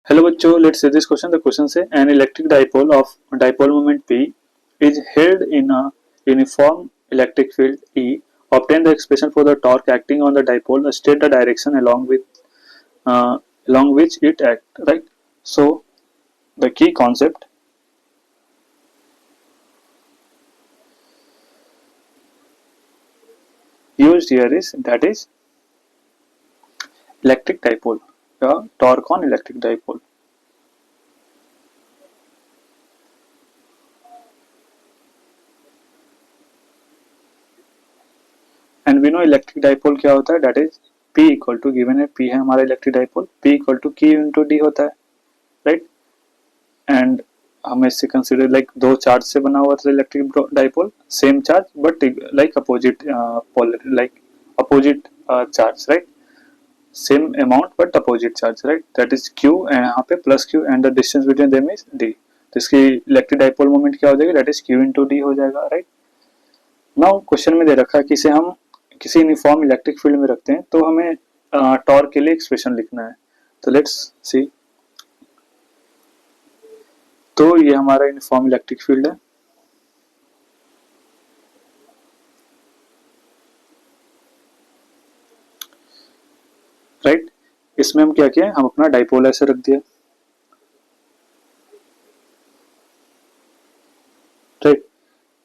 Hello बच्चों, let's see this question. The question says an electric dipole of dipole moment P is held in a uniform electric field E. Obtain the expression for the torque acting on the dipole. State the direction along which it act. Right. So the key concept used here is electric dipole. Torque on electric dipole. And we know electric dipole क्या होता है, that is P equal to, given है P है हमारा electric dipole, P equal to Q into D होता है, right. And हमें इससे कंसिडर लाइक दो चार्ज से बना हुआ था electric dipole, same charge but like opposite charge, right. Same amount but opposite charge, right. That is Q and यहाँ पे plus Q and the distance between them is D। तो इसकी electric dipole moment क्या हो जाएगी, that is Q into D हो जाएगा, right. Now question में दे रखा है कि इसे हम किसी यूनिफॉर्म इलेक्ट्रिक फील्ड में रखते हैं तो हमें टॉर्क के लिए एक्सप्रेशन लिखना है। तो लेट्स सी। तो ये हमारा यूनिफॉर्म इलेक्ट्रिक फील्ड है, राइट। इसमें हम क्या किया, हम अपना डाइपोल ऐसे रख दिया, राइट।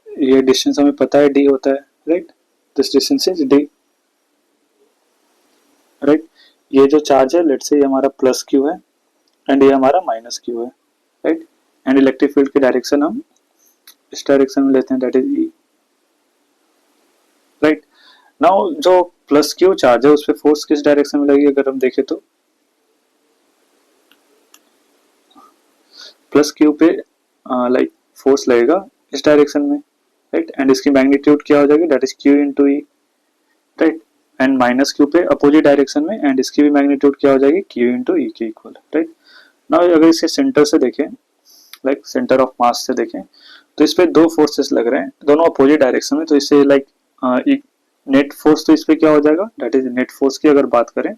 ये डिस्टेंस हमें पता है D होता है, right. This distance is D, right. ये जो चार्ज है लेट्स से ये हमारा प्लस Q है एंड ये हमारा माइनस Q है, राइट। एंड इलेक्ट्रिक फील्ड की डायरेक्शन हम इस डायरेक्शन में लेते हैं, that is E, right. Now जो प्लस Q चार्ज है उस पर फोर्स किस डायरेक्शन में लगेगी, अगर हम देखें तो प्लस Q पे लाइक फोर्स लगेगा इस डायरेक्शन में, राइट। एंड इसकी मैग्नीट्यूड क्या हो जाएगी, that is Q into E, right. And minus Q पे अपोजिट डायरेक्शन में एंड इसकी भी मैग्नीट्यूड क्या हो जाएगी, Q इंटू E के इक्वल, राइट। नाउ अगर इसे सेंटर से देखें, लाइक सेंटर ऑफ मास से देखें, तो इस पे दो फोर्सेस लग रहे हैं, दोनों अपोजिट डायरेक्शन में। तो इससे लाइक नेट फोर्स तो इस पे क्या हो जाएगा, दैट इज नेट फोर्स की अगर बात करें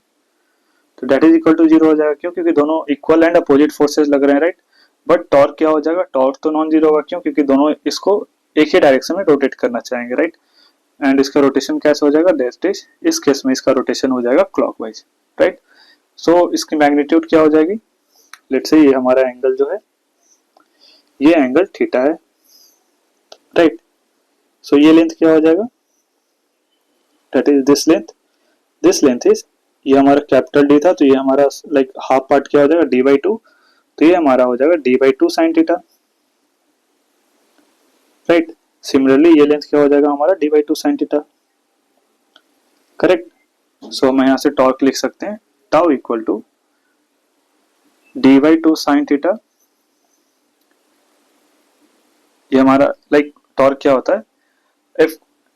तो दैट इज इक्वल टू 0 हो जाएगा। क्यों, क्योंकि दोनों इक्वल एंड अपोजिट फोर्सेस लग रहे हैं, राइट। बट टॉर्क क्या हो जाएगा, टॉर्क तो नॉन जीरो होगा, क्यों, क्योंकि दोनों इसको एक ही डायरेक्शन में रोटेट करना चाहेंगे, राइट। एंड इसका रोटेशन कैसे हो जाएगा, दैट इज इस केस में इसका रोटेशन हो जाएगा क्लॉकवाइज, राइट। सो इसकी मैग्नीट्यूड क्या हो जाएगी, लेट्स से ये हमारा एंगल जो है ये एंगल थीटा है, राइट। सो ये लेंथ क्या हो जाएगा, that is this length is, ये हमारा कैपिटल D था तो ये हमारा लाइक हाफ पार्ट क्या हो जाएगा, D/2। तो ये हमारा हो जाएगा D/2 sin theta, right. Similarly ये लेंथ क्या हो जाएगा हमारा D/2 sin थीटा, करेक्ट। सो हम यहाँ से टॉर्क लिख सकते हैं, tau equal to D/2 sin theta. ये हमारा लाइक टॉर्क क्या होता है,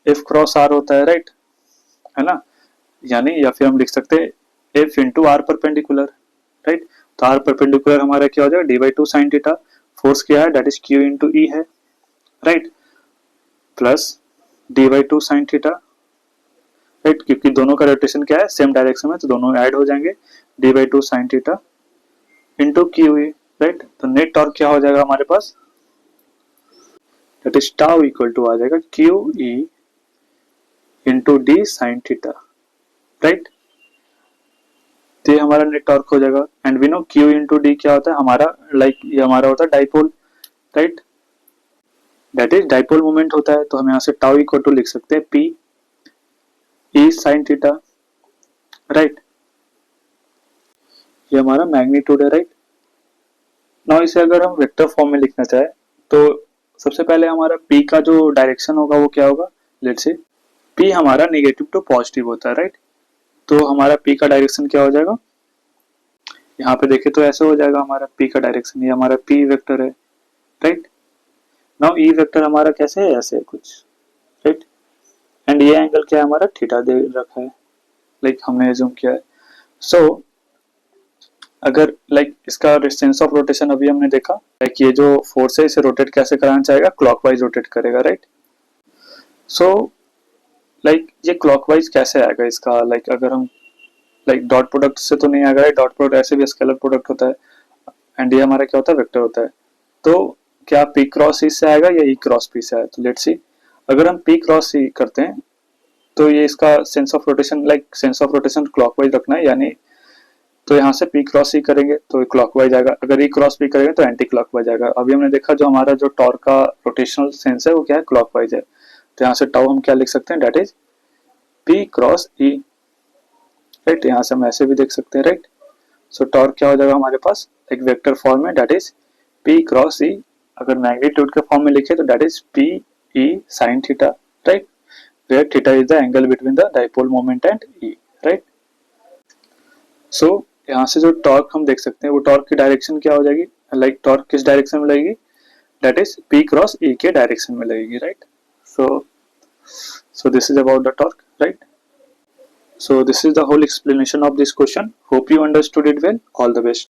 F क्रॉस R होता है, राइट, है ना। यानी या फिर हम लिख सकते हैं F into R perpendicular, right. तो R परपेंडिकुलर हमारा क्या हो जाएगा, D/2 sin थीटा। फोर्स क्या है, that is Q into E है, right, plus D/2 sin theta, right. क्योंकि दोनों का रोटेशन क्या है, सेम डायरेक्शन में, तो दोनों ऐड हो जाएंगे, D/2 sin theta into QE, right. तो नेट टॉर्क क्या हो जाएगा हमारे पास, that is tau equal to आ जाएगा QE into D sin theta, right. तो ये हमारा नेट टॉर्क हो जाएगा। And we know Q into D क्या होता है हमारा, लाइक ये हमारा होता है dipole, right. That is dipole moment होता है। तो हम यहाँ से टाउ इक्वल टू लिख सकते हैं P E sin theta, right. ये हमारा मैग्नीट्यूड है, राइट। नाउ इसे अगर हम वेक्टर फॉर्म में लिखना चाहे तो सबसे पहले हमारा P का जो डायरेक्शन होगा वो क्या होगा, लेट्स से P हमारा नेगेटिव टू पॉजिटिव होता है, राइट। तो हमारा P का डायरेक्शन क्या हो जाएगा, यहाँ पे देखे तो ऐसे हो जाएगा हमारा P का डायरेक्शन, ये हमारा P वेक्टर है, राइट। नाउ E वेक्टर हमारा कैसे है, ऐसे है कुछ, राइट। एंड ये एंगल क्या है हमारा, थीटा दे रखा है, लाइक हमने एज्यूम किया है। सो अगर लाइक इसका डिस्टेंस ऑफ रोटेशन अभी हमने देखा, लाइक ये जो फोर्स है इसे रोटेट कैसे कराना चाहेगा, क्लॉकवाइज रोटेट करेगा, राइट। सो लाइक ये क्लॉकवाइज कैसे आएगा इसका, लाइक अगर हम लाइक डॉट प्रोडक्ट से तो नहीं आएगा, डॉट प्रोडक्ट ऐसे भी स्केलर प्रोडक्ट होता है। एंड ये हमारा क्या होता है, वेक्टर होता है। तो क्या P क्रॉस E से आएगा या E क्रॉस P से आएगा? तो लेट्स सी, अगर हम P क्रॉस E करते हैं तो ये इसका sense of rotation, like sense of rotation clockwise रखना है, यानी तो यहाँ से P क्रॉस E करेंगे तो क्लॉकवाइज आएगा, अगर E क्रॉस P करेंगे तो एंटी क्लॉकवाइज आएगा। अभी हमने देखा जो हमारा जो टॉर्क का रोटेशनल सेंस है वो क्या है, क्लॉकवाइज है। तो यहाँ से टाउ हम क्या लिख सकते हैं, that is P cross E, right. यहाँ से हम ऐसे भी देख सकते हैं, राइट। सो टॉर्क क्या हो जाएगा हमारे पास, एक वेक्टर फॉर्म में, that is P cross E। अगर मैग्नीट्यूड के फॉर्म में लिखे तो that is P E sin theta, right, where theta is the angle between the dipole moment and E, right. So यहाँ से जो टॉर्क हम देख सकते हैं वो टॉर्क की डायरेक्शन क्या हो जाएगी, लाइक टॉर्क किस डायरेक्शन में लगेगी, that is P cross E के डायरेक्शन में लगेगी, right. So this is about the torque, right? So this is the whole explanation of this question. Hope you understood it well. All the best.